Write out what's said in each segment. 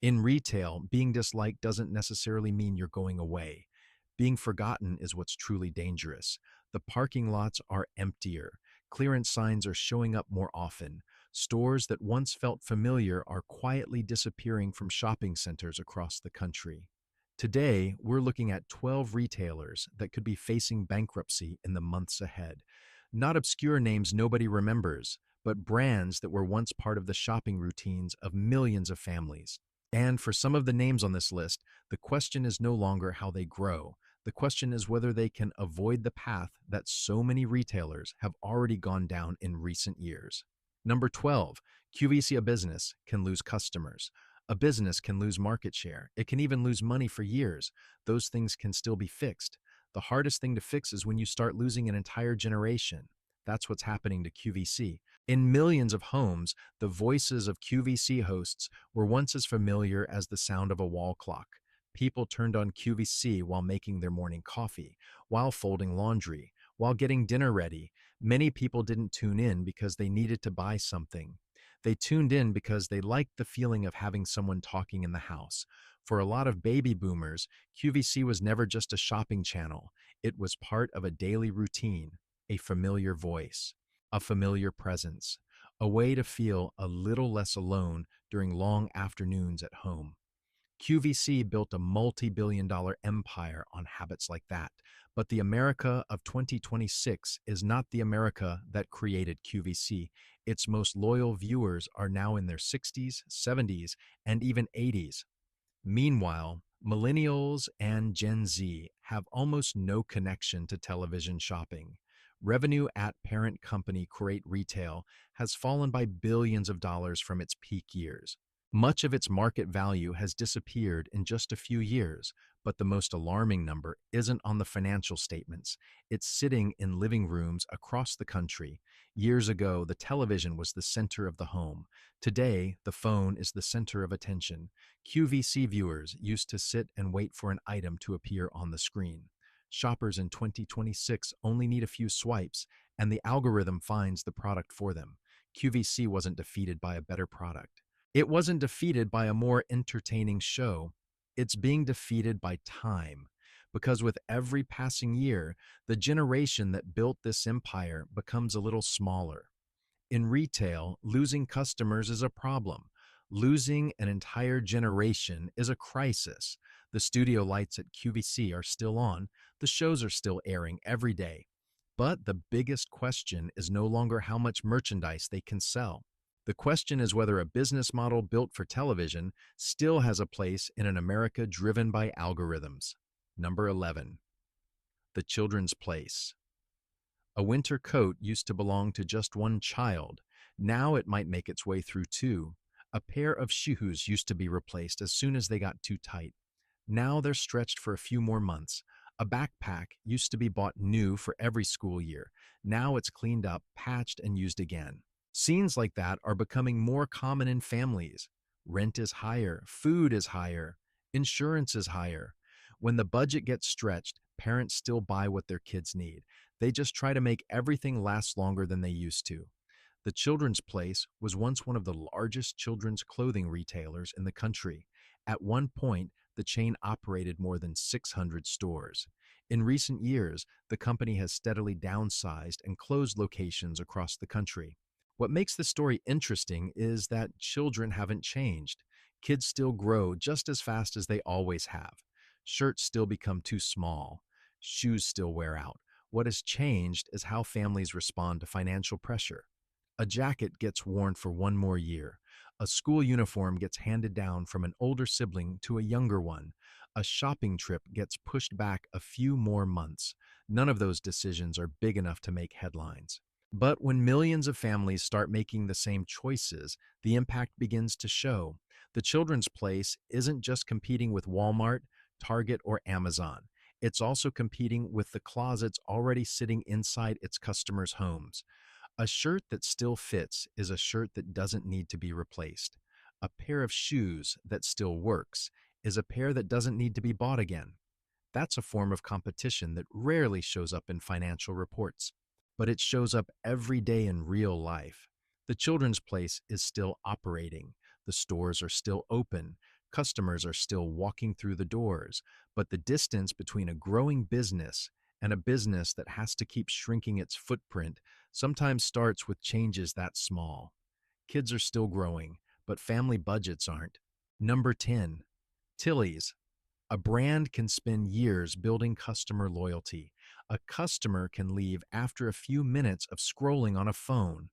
In retail, being disliked doesn't necessarily mean you're going away. Being forgotten is what's truly dangerous. The parking lots are emptier. Clearance signs are showing up more often. Stores that once felt familiar are quietly disappearing from shopping centers across the country. Today, we're looking at 12 retailers that could be facing bankruptcy in the months ahead. Not obscure names nobody remembers, but brands that were once part of the shopping routines of millions of families. And for some of the names on this list, the question is no longer how they grow. The question is whether they can avoid the path that so many retailers have already gone down in recent years. Number 12, QVC. A business can lose customers. A business can lose market share. It can even lose money for years. Those things can still be fixed. The hardest thing to fix is when you start losing an entire generation. That's what's happening to QVC. In millions of homes, the voices of QVC hosts were once as familiar as the sound of a wall clock. People turned on QVC while making their morning coffee, while folding laundry, while getting dinner ready. Many people didn't tune in because they needed to buy something. They tuned in because they liked the feeling of having someone talking in the house. For a lot of baby boomers, QVC was never just a shopping channel. It was part of a daily routine, a familiar voice, a familiar presence, a way to feel a little less alone during long afternoons at home. QVC built a multi-billion-dollar empire on habits like that, but the America of 2026 is not the America that created QVC. Its most loyal viewers are now in their 60s, 70s, and even 80s. Meanwhile, millennials and Gen Z have almost no connection to television shopping. Revenue at parent company Crate Retail has fallen by billions of dollars from its peak years. Much of its market value has disappeared in just a few years, but the most alarming number isn't on the financial statements. It's sitting in living rooms across the country. Years ago, the television was the center of the home. Today, the phone is the center of attention. QVC viewers used to sit and wait for an item to appear on the screen. Shoppers in 2026 only need a few swipes, and the algorithm finds the product for them. QVC wasn't defeated by a better product. It wasn't defeated by a more entertaining show. It's being defeated by time. Because with every passing year, the generation that built this empire becomes a little smaller. In retail, losing customers is a problem. Losing an entire generation is a crisis. The studio lights at QVC are still on. The shows are still airing every day. But the biggest question is no longer how much merchandise they can sell. The question is whether a business model built for television still has a place in an America driven by algorithms. Number 11. The children's place. A winter coat used to belong to just one child. Now it might make its way through two. A pair of shoes used to be replaced as soon as they got too tight. Now they're stretched for a few more months. A backpack used to be bought new for every school year. Now it's cleaned up, patched, and used again. Scenes like that are becoming more common in families. Rent is higher, food is higher, insurance is higher. When the budget gets stretched, parents still buy what their kids need. They just try to make everything last longer than they used to. The Children's Place was once one of the largest children's clothing retailers in the country. At one point, the chain operated more than 600 stores. In recent years, the company has steadily downsized and closed locations across the country. What makes the story interesting is that children haven't changed. Kids still grow just as fast as they always have. Shirts still become too small. Shoes still wear out. What has changed is how families respond to financial pressure. A jacket gets worn for one more year. A school uniform gets handed down from an older sibling to a younger one. A shopping trip gets pushed back a few more months. None of those decisions are big enough to make headlines. But when millions of families start making the same choices, the impact begins to show. The Children's Place isn't just competing with Walmart, Target, or Amazon. It's also competing with the closets already sitting inside its customers' homes. A shirt that still fits is a shirt that doesn't need to be replaced. A pair of shoes that still works is a pair that doesn't need to be bought again. That's a form of competition that rarely shows up in financial reports, but it shows up every day in real life. The Children's Place is still operating. The stores are still open. Customers are still walking through the doors, but the distance between a growing business and a business that has to keep shrinking its footprint sometimes starts with changes that small. Kids are still growing, but family budgets aren't. Number 10, Tilly's. A brand can spend years building customer loyalty. A customer can leave after a few minutes of scrolling on a phone.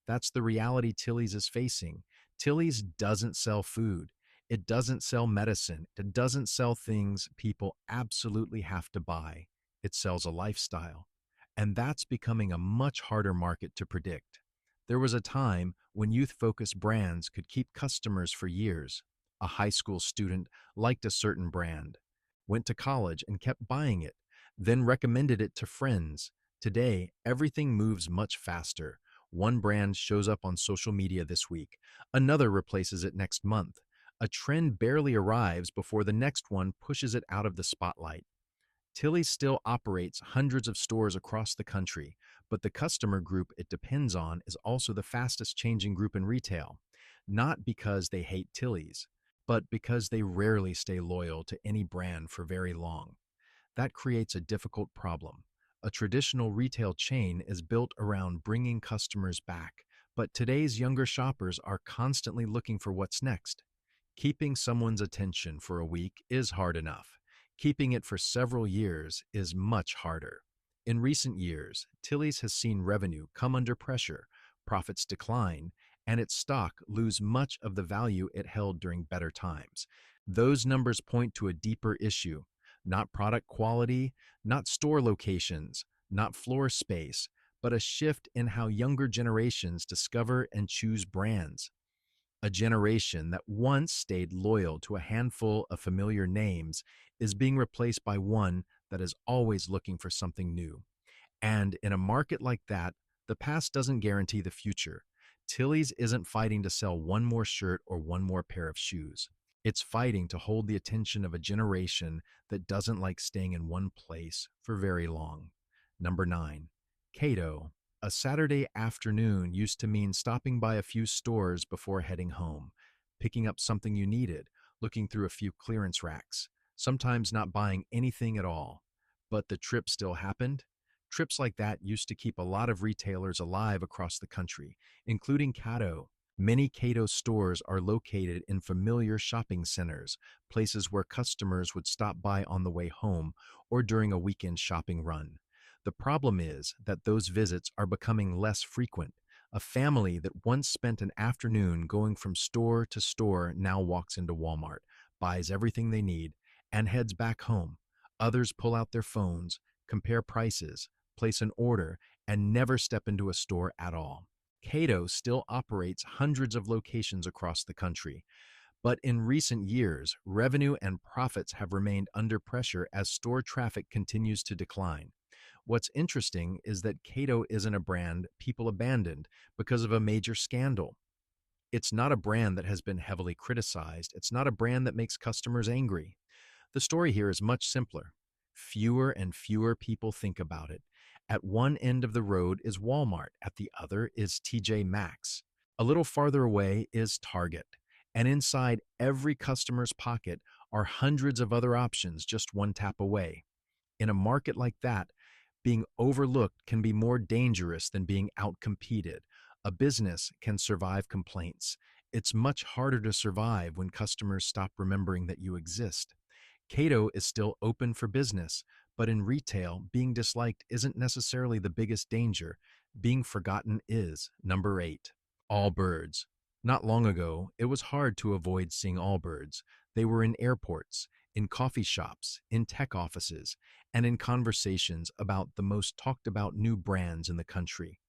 That's the reality Tilly's is facing. Tilly's doesn't sell food. It doesn't sell medicine. It doesn't sell things people absolutely have to buy. It sells a lifestyle. And that's becoming a much harder market to predict. There was a time when youth-focused brands could keep customers for years. A high school student liked a certain brand, went to college and kept buying it, then recommended it to friends. Today, everything moves much faster. One brand shows up on social media this week, another replaces it next month. A trend barely arrives before the next one pushes it out of the spotlight. Tilly's still operates hundreds of stores across the country, but the customer group it depends on is also the fastest changing group in retail. Not because they hate Tilly's, but because they rarely stay loyal to any brand for very long. That creates a difficult problem. A traditional retail chain is built around bringing customers back, but today's younger shoppers are constantly looking for what's next. Keeping someone's attention for a week is hard enough. Keeping it for several years is much harder. In recent years, Tilly's has seen revenue come under pressure, profits decline, and its stock lose much of the value it held during better times. Those numbers point to a deeper issue, not product quality, not store locations, not floor space, but a shift in how younger generations discover and choose brands. A generation that once stayed loyal to a handful of familiar names is being replaced by one that is always looking for something new. And in a market like that, the past doesn't guarantee the future. Tilly's isn't fighting to sell one more shirt or one more pair of shoes. It's fighting to hold the attention of a generation that doesn't like staying in one place for very long. Number 9, Cato. A Saturday afternoon used to mean stopping by a few stores before heading home, picking up something you needed, looking through a few clearance racks, sometimes not buying anything at all. But the trip still happened. Trips like that used to keep a lot of retailers alive across the country, including Cato. Many Cato stores are located in familiar shopping centers, places where customers would stop by on the way home or during a weekend shopping run. The problem is that those visits are becoming less frequent. A family that once spent an afternoon going from store to store now walks into Walmart, buys everything they need, and heads back home. Others pull out their phones, compare prices, place an order, and never step into a store at all. Cato still operates hundreds of locations across the country, but in recent years, revenue and profits have remained under pressure as store traffic continues to decline. What's interesting is that Cato isn't a brand people abandoned because of a major scandal. It's not a brand that has been heavily criticized. It's not a brand that makes customers angry. The story here is much simpler. Fewer and fewer people think about it. At one end of the road is Walmart, at the other is TJ Maxx. A little farther away is Target. And inside every customer's pocket are hundreds of other options just one tap away. In a market like that, being overlooked can be more dangerous than being outcompeted. A business can survive complaints. It's much harder to survive when customers stop remembering that you exist. Cato is still open for business, but in retail, being disliked isn't necessarily the biggest danger. Being forgotten is. Number 8, Allbirds. Not long ago, it was hard to avoid seeing Allbirds. They were in airports, in coffee shops, in tech offices, and in conversations about the most talked about new brands in the country.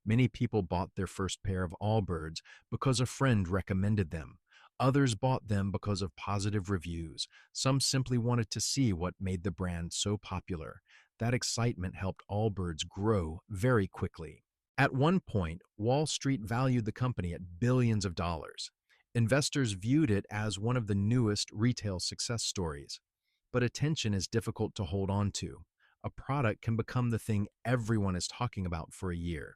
Many people bought their first pair of Allbirds because a friend recommended them. Others bought them because of positive reviews. Some simply wanted to see what made the brand so popular. That excitement helped Allbirds grow very quickly. At one point, Wall Street valued the company at billions of dollars. Investors viewed it as one of the newest retail success stories. But attention is difficult to hold on to. A product can become the thing everyone is talking about for a year.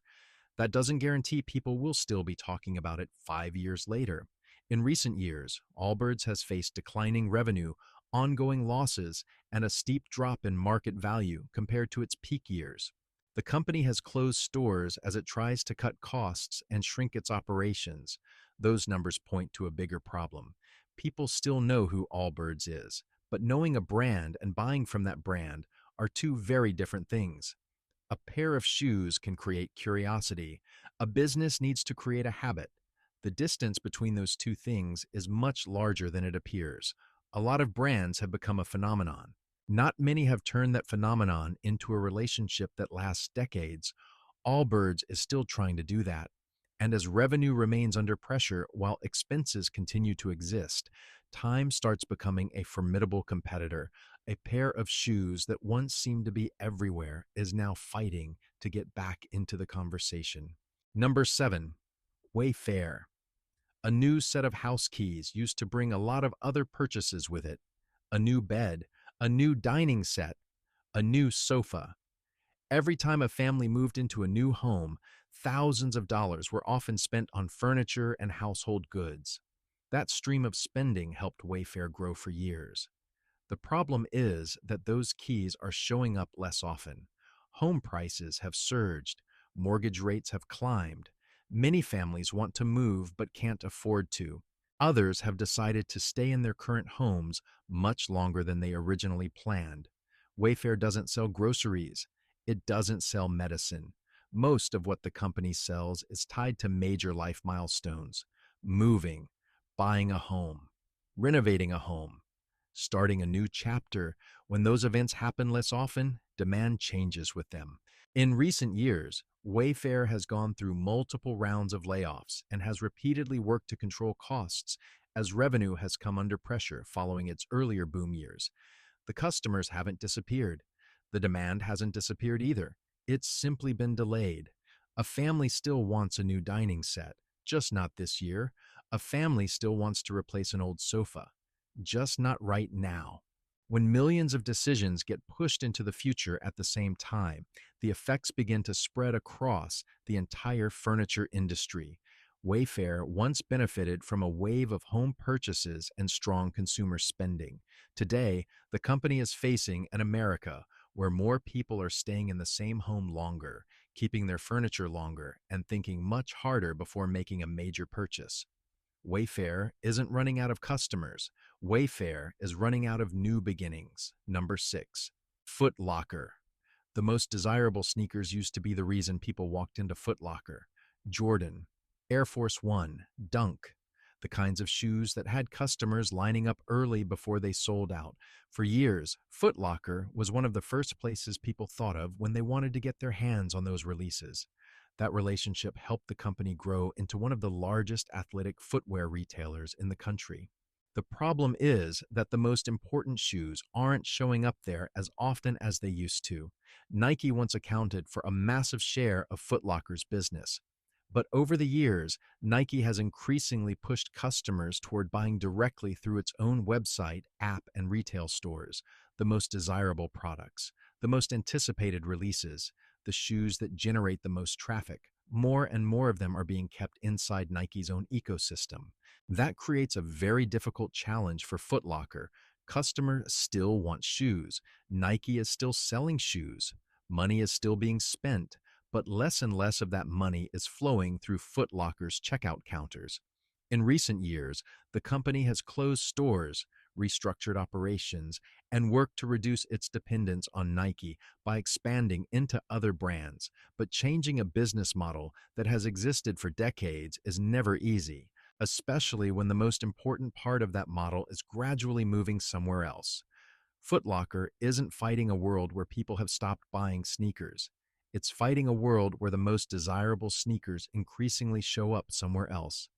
That doesn't guarantee people will still be talking about it 5 years later. In recent years, Allbirds has faced declining revenue, ongoing losses, and a steep drop in market value compared to its peak years. The company has closed stores as it tries to cut costs and shrink its operations. Those numbers point to a bigger problem. People still know who Allbirds is, but knowing a brand and buying from that brand are two very different things. A pair of shoes can create curiosity. A business needs to create a habit. The distance between those two things is much larger than it appears. A lot of brands have become a phenomenon. Not many have turned that phenomenon into a relationship that lasts decades. Allbirds is still trying to do that. And as revenue remains under pressure while expenses continue to exist, time starts becoming a formidable competitor. A pair of shoes that once seemed to be everywhere is now fighting to get back into the conversation. Number 7, Wayfair. A new set of house keys used to bring a lot of other purchases with it. A new bed, a new dining set, a new sofa. Every time a family moved into a new home, thousands of dollars were often spent on furniture and household goods. That stream of spending helped Wayfair grow for years. The problem is that those keys are showing up less often. Home prices have surged, mortgage rates have climbed. Many families want to move but can't afford to. Others have decided to stay in their current homes much longer than they originally planned. Wayfair doesn't sell groceries. It doesn't sell medicine. Most of what the company sells is tied to major life milestones: moving, buying a home, renovating a home, starting a new chapter. When those events happen less often, demand changes with them. In recent years, Wayfair has gone through multiple rounds of layoffs and has repeatedly worked to control costs as revenue has come under pressure following its earlier boom years. The customers haven't disappeared. The demand hasn't disappeared either. It's simply been delayed. A family still wants a new dining set, just not this year. A family still wants to replace an old sofa, just not right now. When millions of decisions get pushed into the future at the same time, the effects begin to spread across the entire furniture industry. Wayfair once benefited from a wave of home purchases and strong consumer spending. Today, the company is facing an America where more people are staying in the same home longer, keeping their furniture longer, and thinking much harder before making a major purchase. Wayfair isn't running out of customers. Wayfair is running out of new beginnings. Number 6, Foot Locker. The most desirable sneakers used to be the reason people walked into Foot Locker. Jordan, Air Force One, Dunk. The kinds of shoes that had customers lining up early before they sold out. For years, Foot Locker was one of the first places people thought of when they wanted to get their hands on those releases. That relationship helped the company grow into one of the largest athletic footwear retailers in the country. The problem is that the most important shoes aren't showing up there as often as they used to. Nike once accounted for a massive share of Foot Locker's business. But over the years, Nike has increasingly pushed customers toward buying directly through its own website, app, and retail stores. The most desirable products, the most anticipated releases, the shoes that generate the most traffic. More and more of them are being kept inside Nike's own ecosystem. That creates a very difficult challenge for Foot Locker. Customers still want shoes. Nike is still selling shoes. Money is still being spent, but less and less of that money is flowing through Foot Locker's checkout counters. In recent years, the company has closed stores, restructured operations, and worked to reduce its dependence on Nike by expanding into other brands. But changing a business model that has existed for decades is never easy, especially when the most important part of that model is gradually moving somewhere else. Foot Locker isn't fighting a world where people have stopped buying sneakers. It's fighting a world where the most desirable sneakers increasingly show up somewhere else.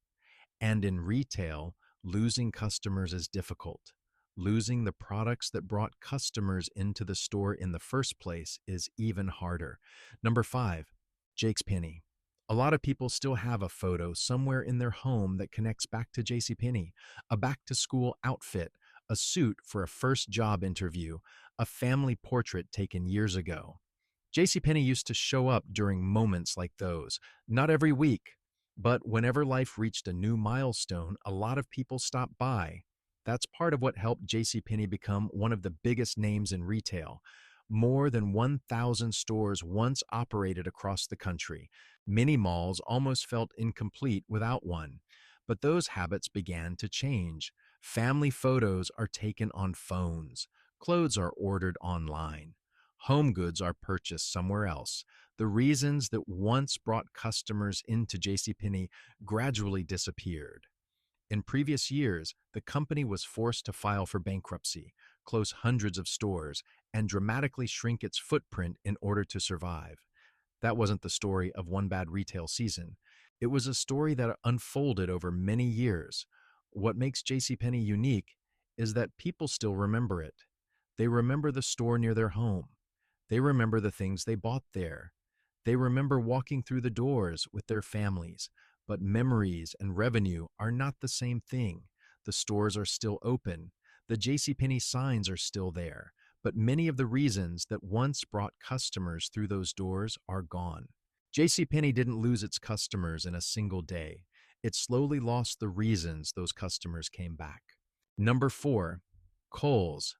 And in retail, losing customers is difficult. Losing the products that brought customers into the store in the first place is even harder. Number 5, Jake's Penny. A lot of people still have a photo somewhere in their home that connects back to JCPenney, a back-to-school outfit, a suit for a first job interview, a family portrait taken years ago. JCPenney used to show up during moments like those, not every week, But whenever life reached a new milestone, a lot of people stopped by. That's part of what helped JCPenney become one of the biggest names in retail. More than 1,000 stores once operated across the country. Many malls almost felt incomplete without one. But those habits began to change. Family photos are taken on phones. Clothes are ordered online. Home goods are purchased somewhere else. The reasons that once brought customers into JCPenney gradually disappeared. In previous years, the company was forced to file for bankruptcy, close hundreds of stores, and dramatically shrink its footprint in order to survive. That wasn't the story of one bad retail season. It was a story that unfolded over many years. What makes JCPenney unique is that people still remember it. They remember the store near their home. They remember the things they bought there. They remember walking through the doors with their families. But memories and revenue are not the same thing. The stores are still open. The JCPenney signs are still there. But many of the reasons that once brought customers through those doors are gone. JCPenney didn't lose its customers in a single day. It slowly lost the reasons those customers came back. Number 4, Kohl's.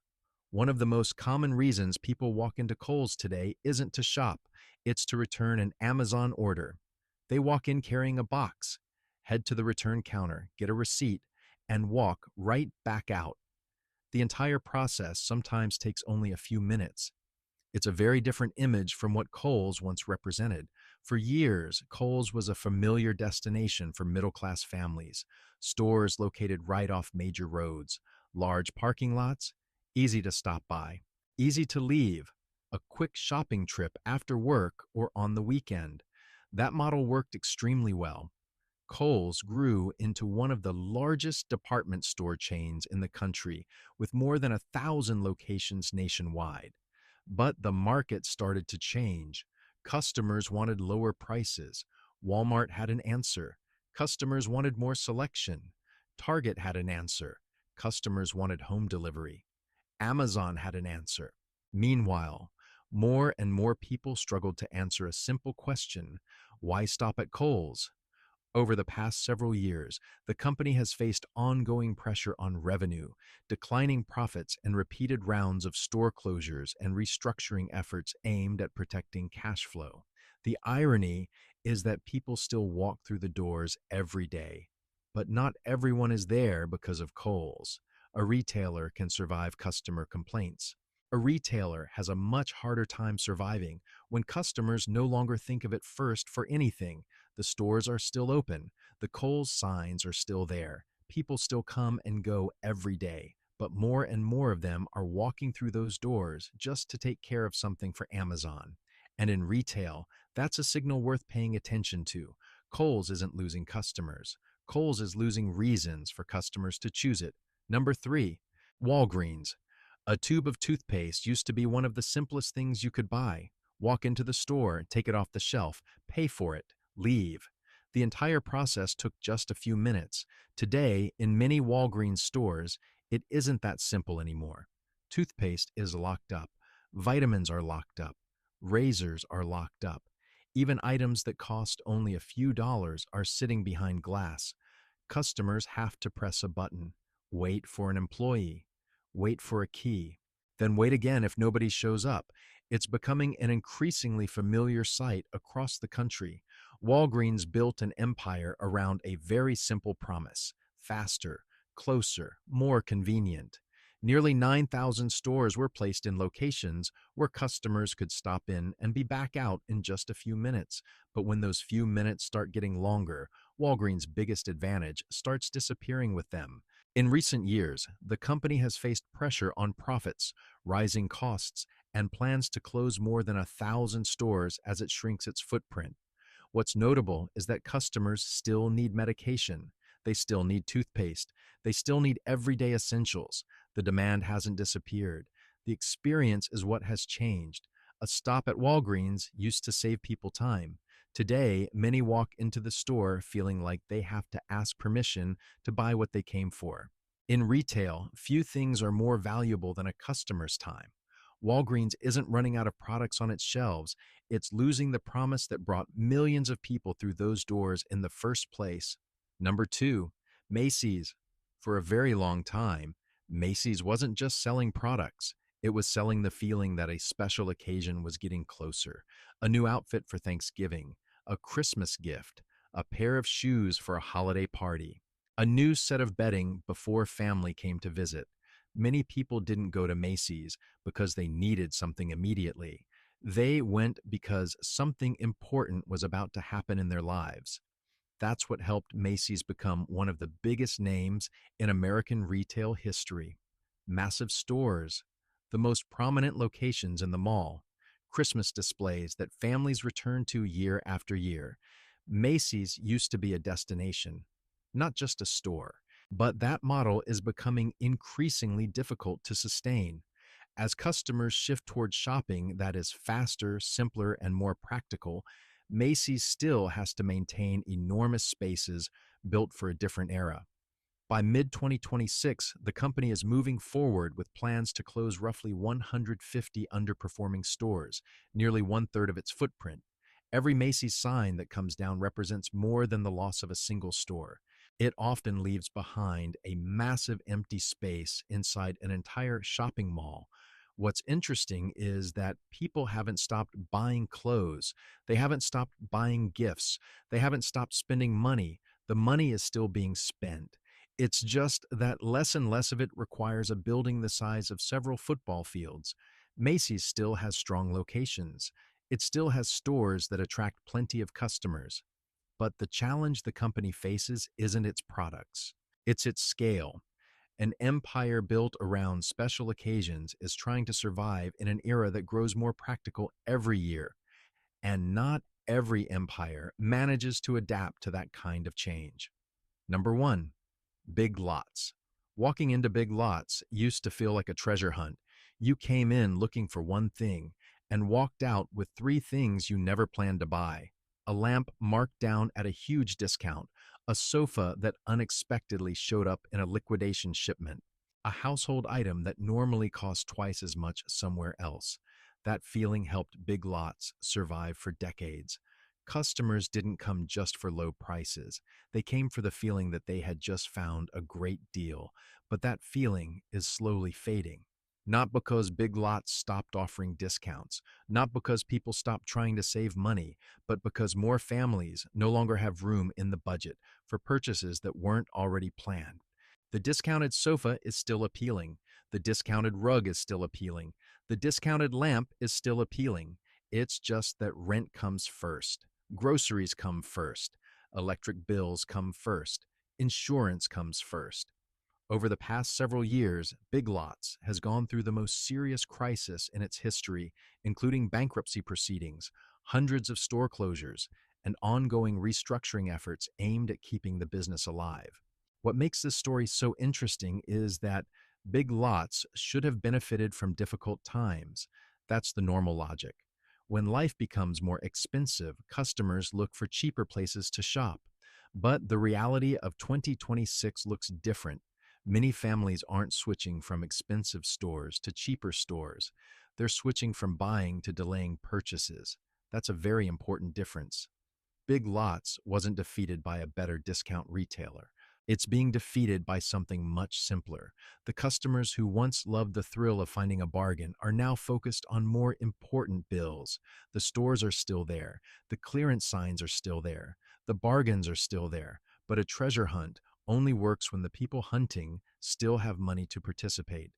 One of the most common reasons people walk into Kohl's today isn't to shop, it's to return an Amazon order. They walk in carrying a box, head to the return counter, get a receipt, and walk right back out. The entire process sometimes takes only a few minutes. It's a very different image from what Kohl's once represented. For years, Kohl's was a familiar destination for middle-class families, stores located right off major roads, large parking lots, easy to stop by, easy to leave, a quick shopping trip after work or on the weekend. That model worked extremely well. Kohl's grew into one of the largest department store chains in the country, with more than 1,000 locations nationwide. But the market started to change. Customers wanted lower prices. Walmart had an answer. Customers wanted more selection. Target had an answer. Customers wanted home delivery. Amazon had an answer. Meanwhile, more and more people struggled to answer a simple question: why stop at Kohl's? Over the past several years, the company has faced ongoing pressure on revenue, declining profits, and repeated rounds of store closures and restructuring efforts aimed at protecting cash flow. The irony is that people still walk through the doors every day, but not everyone is there because of Kohl's. A retailer can survive customer complaints. A retailer has a much harder time surviving when customers no longer think of it first for anything. The stores are still open. The Kohl's signs are still there. People still come and go every day. But more and more of them are walking through those doors just to take care of something for Amazon. And in retail, that's a signal worth paying attention to. Kohl's isn't losing customers. Kohl's is losing reasons for customers to choose it. Number 3, Walgreens. A tube of toothpaste used to be one of the simplest things you could buy. Walk into the store, take it off the shelf, pay for it, leave. The entire process took just a few minutes. Today, in many Walgreens stores, it isn't that simple anymore. Toothpaste is locked up. Vitamins are locked up. Razors are locked up. Even items that cost only a few dollars are sitting behind glass. Customers have to press a button, wait for an employee, wait for a key, then wait again if nobody shows up. It's becoming an increasingly familiar sight across the country. Walgreens built an empire around a very simple promise: faster, closer, more convenient. Nearly 9,000 stores were placed in locations where customers could stop in and be back out in just a few minutes. But when those few minutes start getting longer, Walgreens' biggest advantage starts disappearing with them. In recent years, the company has faced pressure on profits, rising costs, and plans to close more than 1,000 stores as it shrinks its footprint. What's notable is that customers still need medication. They still need toothpaste. They still need everyday essentials. The demand hasn't disappeared. The experience is what has changed. A stop at Walgreens used to save people time. Today, many walk into the store feeling like they have to ask permission to buy what they came for. In retail, few things are more valuable than a customer's time. Walgreens isn't running out of products on its shelves, it's losing the promise that brought millions of people through those doors in the first place. Number two, Macy's. For a very long time, Macy's wasn't just selling products, it was selling the feeling that a special occasion was getting closer. A new outfit for Thanksgiving, a Christmas gift, a pair of shoes for a holiday party, a new set of bedding before family came to visit. Many people didn't go to Macy's because they needed something immediately. They went because something important was about to happen in their lives. That's what helped Macy's become one of the biggest names in American retail history. Massive stores, the most prominent locations in the mall, Christmas displays that families return to year after year. Macy's used to be a destination, not just a store. But that model is becoming increasingly difficult to sustain. As customers shift towards shopping that is faster, simpler, and more practical, Macy's still has to maintain enormous spaces built for a different era. By mid 2026, the company is moving forward with plans to close roughly 150 underperforming stores, nearly one-third of its footprint. Every Macy's sign that comes down represents more than the loss of a single store. It often leaves behind a massive empty space inside an entire shopping mall. What's interesting is that people haven't stopped buying clothes. They haven't stopped buying gifts. They haven't stopped spending money. The money is still being spent. It's just that less and less of it requires a building the size of several football fields. Macy's still has strong locations. It still has stores that attract plenty of customers. But the challenge the company faces isn't its products, it's its scale. An empire built around special occasions is trying to survive in an era that grows more practical every year, and not every empire manages to adapt to that kind of change. Number one, Big Lots. Walking into Big Lots used to feel like a treasure hunt. You came in looking for one thing and walked out with three things you never planned to buy: a lamp marked down at a huge discount, a sofa that unexpectedly showed up in a liquidation shipment, a household item that normally costs twice as much somewhere else. That feeling helped Big Lots survive for decades. Customers didn't come just for low prices. They came for the feeling that they had just found a great deal, but that feeling is slowly fading. Not because Big Lots stopped offering discounts, not because people stopped trying to save money, but because more families no longer have room in the budget for purchases that weren't already planned. The discounted sofa is still appealing. The discounted rug is still appealing. The discounted lamp is still appealing. It's just that rent comes first. Groceries come first. Electric bills come first. Insurance comes first. Over the past several years, Big Lots has gone through the most serious crisis in its history, including bankruptcy proceedings, hundreds of store closures, and ongoing restructuring efforts aimed at keeping the business alive. What makes this story so interesting is that Big Lots should have benefited from difficult times. That's the normal logic. When life becomes more expensive, customers look for cheaper places to shop. But the reality of 2026 looks different. Many families aren't switching from expensive stores to cheaper stores. They're switching from buying to delaying purchases. That's a very important difference. Big Lots wasn't defeated by a better discount retailer. It's being defeated by something much simpler. The customers who once loved the thrill of finding a bargain are now focused on more important bills. The stores are still there. The clearance signs are still there. The bargains are still there. But a treasure hunt only works when the people hunting still have money to participate.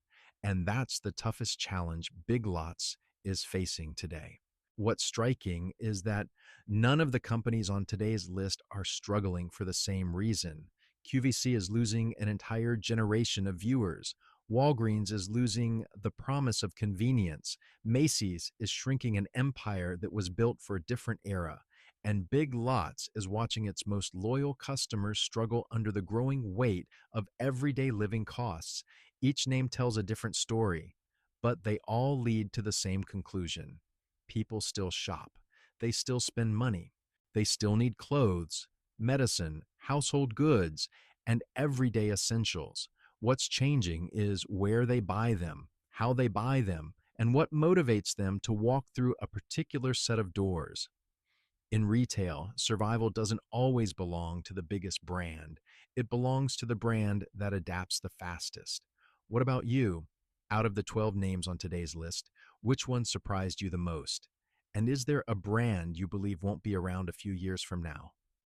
And that's the toughest challenge Big Lots is facing today. What's striking is that none of the companies on today's list are struggling for the same reason. QVC is losing an entire generation of viewers. Walgreens is losing the promise of convenience. Macy's is shrinking an empire that was built for a different era. And Big Lots is watching its most loyal customers struggle under the growing weight of everyday living costs. Each name tells a different story, but they all lead to the same conclusion. People still shop. They still spend money. They still need clothes, medicine, household goods, and everyday essentials. What's changing is where they buy them, how they buy them, and what motivates them to walk through a particular set of doors. In retail, survival doesn't always belong to the biggest brand. It belongs to the brand that adapts the fastest. What about you? Out of the 12 names on today's list, which one surprised you the most? And is there a brand you believe won't be around a few years from now?